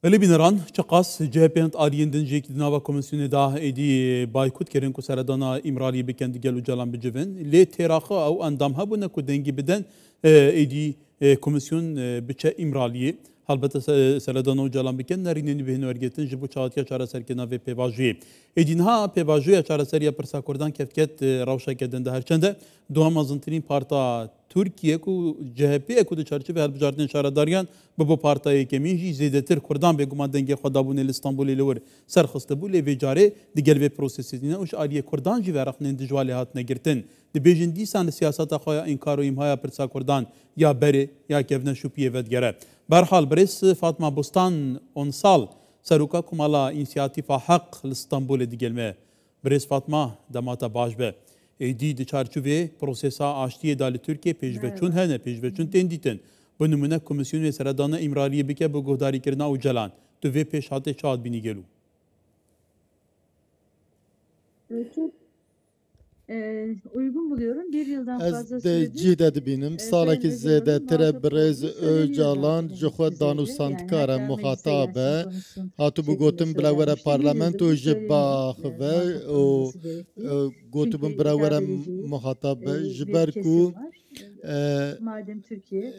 Eli binaran çaqas CHP'nin aliyinden jeki dinava komisyonu da edi baykut kerin ku seradana imrali bikendi gelu calan bicivin le teraxı au andam habuna ku dengi biden edi komisyon biçe imraliye halbette seradana calan biken narineni behinu ergetin jibu çağatiya çara serkena ve pevaji edinha pevaji çara seriya persa kurdan kefket ravşa keden de herçende duamazıntinin parta Türkiye ku CHP ku de çerçeve helbjardin şaradariyan bu partaya kemin zêdetir Kurdan bêguman dengê xwe dabûne li İstanbulê li wir serxiste bû lê vê carê di gel vê prosesîne û ji aliyê Kurdan jî verexnên dijwalê hatine girtin. Dibêjin dîsan li siyaseta xwe ya înkar û îmhaya pirsa Kurdan ya berê ya kevne şûpiyê vedgere. Berhal birês Fatma Bostan 10 sal seroka kumala însiyatîfa Heq li İstanbulê digelme. Birês Fatma demata baş be. Êdî di çarçûvê prosesa aştiyê da li Tirkiye pêşveçûn hene pêşveçûn tên dîtin. Bu numune komisyonu seradana imraliye bike bu guhdarî kirina û celan. Tu vê pêş hatê çi bînî gelû? Çok uygun buluyorum. Bir yıldan fazla Ez süredir. de cîde dibînim salekî zêdetir e birêz Öcalan ji xwe danûstandkar e muxatab e hatû bû gotin bila were parlamento ji baxve û gotibûn bila were muxatab e ji ber ku Madem Türkiye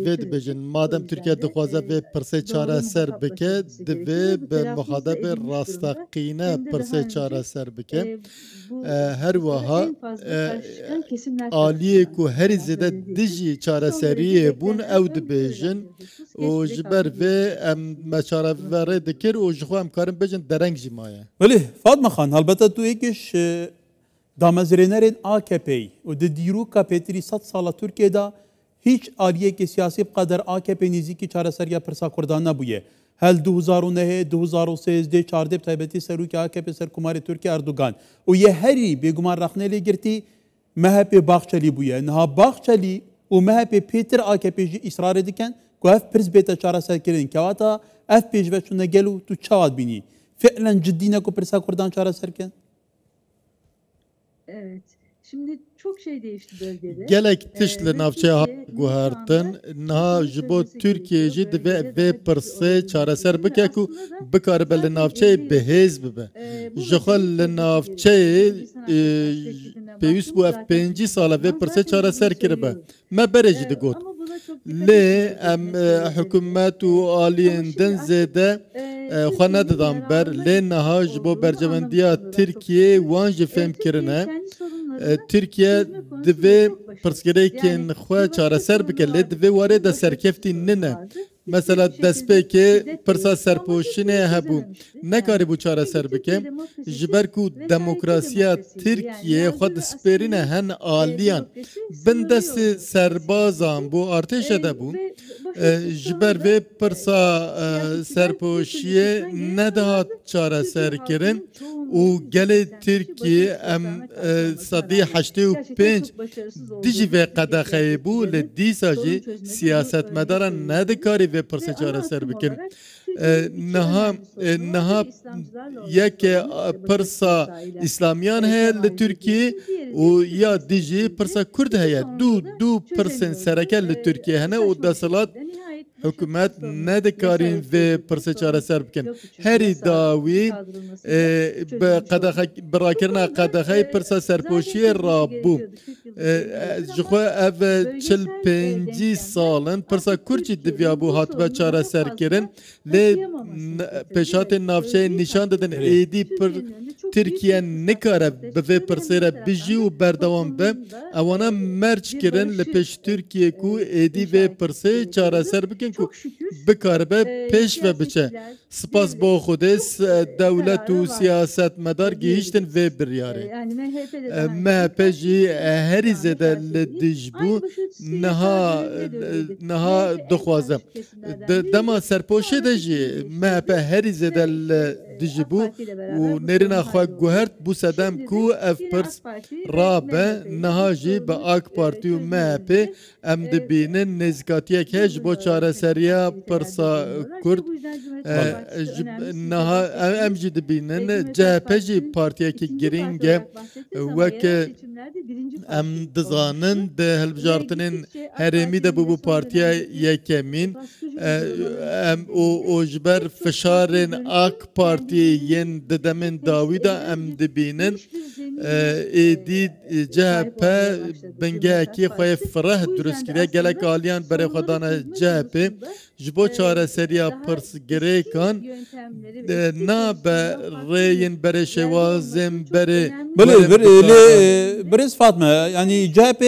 vê dibêjin madem Tirkiye dixwaze vê pirsê çareser bike divê bi muxadebê rastaqîne pirsê çareser bike her wiha aliyê ku herî zêde dijî çareseriyê bûn ew dibêjin û ji ber vê em me çareverê dikir û ji xwe em karin bêjin dereng jî maye. Belê Fatma Xan helbette tu êkiş damezrênerên AKP'yê û di dîroka pêtirî 100 sala Tirkiyeyê hiç aliyekê siyasî qeder AKP nêzîkî çareseriya pirsa Kurdan nebûye. Hel 2009, 2013, 14 taybetî serokê AKP Serokkomarê Tirkiye Erdogan û yê herî bêguman rexne lê girtî MHP Baxçelî bûye. Niha Baxçelî û MHP pêtir AKP jî îsrarê dikin ku ev pirs bête çareserkirin kewata ev pêşveçûne gel û tu çavat bînî. Fi'len ciddî ne ku pirsa Kurdan çareserkin? Evet. Şimdi çok şey değişti bölgede. Gelek tişt li navçeya hat guhertin niha ji bo Tirkiye jî divê vê pirsê çareser bike ku bikaribe li navçeyê bihêz bibe. Ji xwe li navçeyê pêwîst bû ev 5 sala vê pirsê çareser kiribe. Me berê jî digot. Lê em hikûmet û aliyên din zêde xwe nedidan ber lê niha ji bo bercevendiya Tirkiye wan jî fêm kirine Tirkiye divê pirsgirêkên xwe çareser bike lê divê warê de serkeftî nine. Mesela destpêkê pirsa serpoşinê hebû nekarîbû çareser bike ji ber ku demokrasiya Tirkiye xwe dispêrîne hen aliyan bin destê serbazan bû artêşe de bûn ji ber vê pirsa serpoşiyê nedihat çareserkirin û gelê Tirkiye em sedî 85 dijî vê qedexeyê bû li dîsa jî siyasetmedaran nedikarî vê pirsê çareser bikin. Niha yeke pirsa İslamiyan heye li Tirkiye û ya dijî pirsa Kurd heye. Du pirsên sereke li Tirkiye hene û desthilat hükümet nedikarîn vê pirsê çareser bikin. Herî dawî bi rakirina qedexeyê pirsa serpoşiyê rabû. Ji xwe ev 45 salin pirsa Kurd jî divyabû hatibe çareserkirin lê pêşatên navçeyê nîşan didin êdî pir Tirkiye nikare bi vê pirsê re bijî û berdewam be ewana merc kirin li pêş Tirkiye ku êdî vê pirsê çareser bikin ku bikaribe pêş ve biçe. Spas bo Xwedê dewlet û siyasetmedar gihîştin vê biryarê. MHP jî herî zêde li dij bû niha dixwaze. Dema serpoşê de jî MHP herî zêde li دجبو Parti ile beraber و bu نرنا sorun خو halloldu. گوهرت بو سدم Şimdi کو de اف yine پرس AK Parti ve رابه MHP'yi bu نهاجی به sorunun آک پارتی و MHP çözümünde ام دبینن نزگاتی هج بو چاره سریا پرسا کرد bu yüzden Cumhuriyet Bale. Halk Partisi önemli. نها ام جی دبینن جهپجی پارتیا کی گرینگه وک ام دزانن ده هلبجارتنین هرمی ده بو پارتیا یکمین ام او جبر فشارن آک پارتی ین ددمن داویدا ام دبینن ایدی جهپ بنگه کی خواه فرح درست کرده گلک آلیان برای خدانه جهپ جبو چاره سریا پرس گریکان نا به ریین برای شوازم برای بله برز فاطمه yani CHP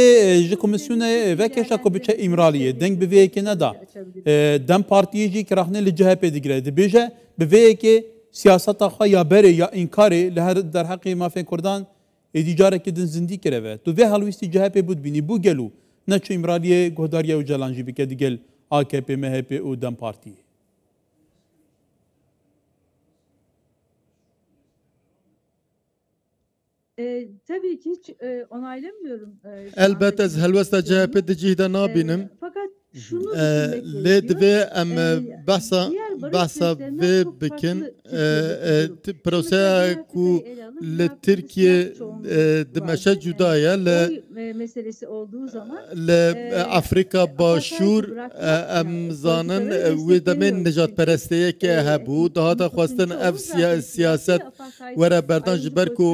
ji komisyonu vekeşa ko biçe imraliye denk bi veke ne da dem partiye jî kirahne li CHP digire dibêje bi veke siyaseta xwe ya berê ya înkarê li her derheqê mafên Kurdan êdî carekê din zindî kireve tu vê helwîstî CHP bû dibînî bû gelo neçû imraliye guhdariya Öcalan jî bike digel AKP MHP û dem partiyê. Tabii ki hiç onaylamıyorum. البته از هلوستا جهپ دجیده نابینم Fakat şunu لدوی ام بحثا و بکن پروسه کو لترکیه دمشه جدایه meselesi olduğu zaman لافریقا باشور ام زانن و دمین نجات پرستیه که هبو دهاتا خواستن اف سیاست وره بردان جبر کو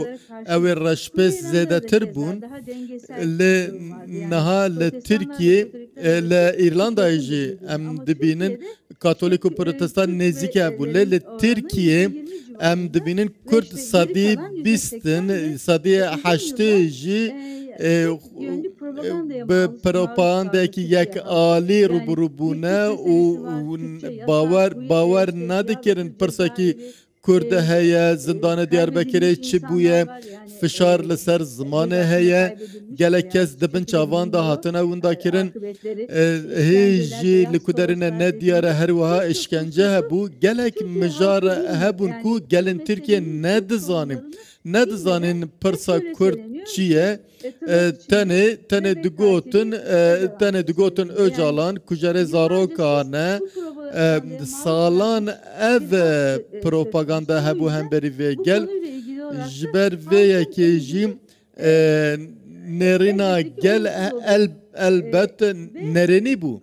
او رشپس زیده تر بون لنها لترکیه لإيرلندا يجي ام دبينن كاثوليك وبروتستان نزيك ابو لتركيا ام دبينن كرد صدي بيستن صدي حشتي جي بپروپاگاندا کی یک عالی روبروبونه و باور ندکرن پرسا کی کرد هیا زندان دیاربکری چی بویه فشار لسر زمان هیا گله کس دبن چاوان دا هاتنه وندا کرن هیجی لکودرین نه دیاره هر وها اشکنجه هبو گلک مجار هبون کو گلن ترکیه ندزانین پرسا کرد چیه تنه دگوتن Öcalan کجره زاروکانه سالان ev propaganda hebu hemberi ve gel jber ve yekejim nerina gel elbet nereni bu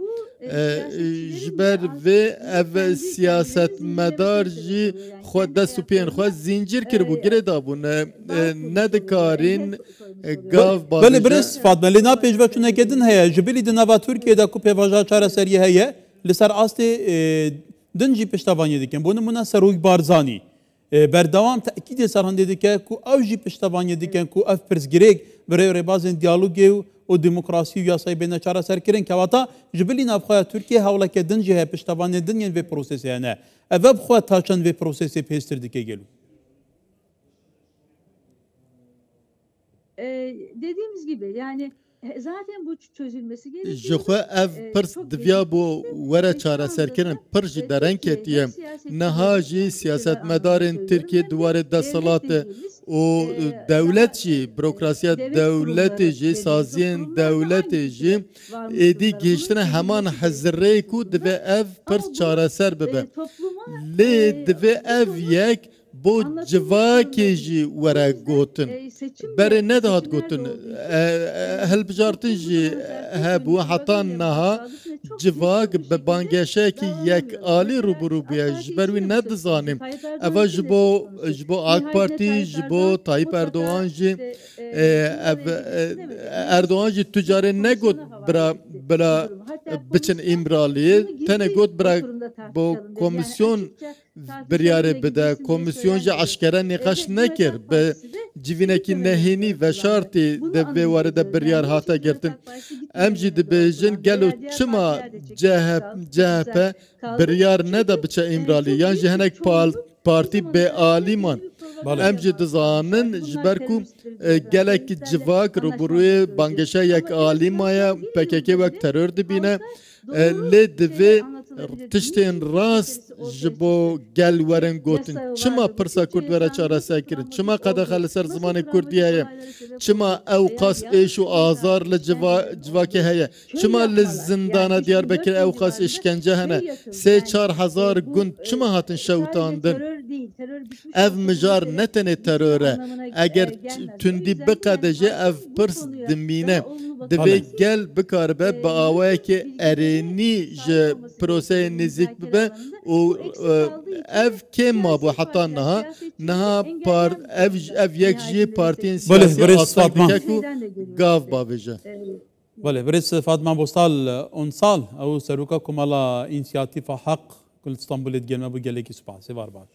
jber ve ev siyaset medarji xwe dest û piyên xwe zincir kiribû girê dabûn nedikarin gav Bale birez Fatma lê napêjveçûneke din heye ji bilî di nava Tirkiyeyê de ku pêvaja çareseriyê heye li ser astê din jî piştevaniyê dikin bo nimûne Serok Barzanî berdewam tekîdê serhandê dike ku ew jî piştevaniyê dikin ku ev pirsgirêk bi rê rêbazên diyalogê û demokrasî û yasayê bêne çareserkirin kevata ji bilî navxweya Tirkiye hewleke din jî heye piştevaniyê din yên vê prosesê hene ev bixwe ta çend vê prosesê pêztir dike gelo. Dediğimiz gibi yani zaten bu çözülmesi gerekiyor. Jixwe ev pirs divya bu were çareserkirin pir jî dereng ketiye niha jî siyasetmedarên Tirkiye duwarê desthilatê û dewlet jî bürokrasiya dewletê jî saziyên dewletê jî êdî gihîştine heman hezirê ku divê ev pirs çareser bibe lê divê ev yek bo civakê jî were gotin berê nedihat gotin hilbijartin jî hebû heta niha civak bi bangeşekî yek alî rûbirû bûye ji ber wî nedizanim eva ji bo AK Partî ji bo Tayyip Erdoğan jî Erdoğan jî tu carê negot bira biçin îmraliyê tenê got bira bo komisyon biryarê bide komisyon jî eşkere nîqaş nekir bi civînekî nehînî veşartî de vê warê de biryar hate girtin em jî dibêjin gelo çima CHP biryar nede biçe îmralî yan jî hinek partî bêalîman em jî dizanin ji ber ku gelekî civak rûbirûyê bangeşa yek alîmaya PKK wek terör dibîne lê divê tiştên rast ji bo gel werin gotin çima pirsa Kurd were çareser kirin çima qedexe li ser zimanê Kurdî heye çima ew qas êş û azar li civakê heye çima li zindana Diyarbekir ew qas işkence hene 3-4 hezar gund çima hatin şewtandin ev mijar ne tenê terör e eger tundî biqede jê ev pirs dimîne divê gel bikaribe bi awayekê erênî ji proseyê nêzik bibe û ev kêm mabû heta niha ev yek jî partiyên siyasî asay bike ku gav bavêje. بله برس فاطمه بوستال اون سال او سروکا کمالا انیشیاتیف حق کل استانبول گلمه بو گلکی سپاس var baş.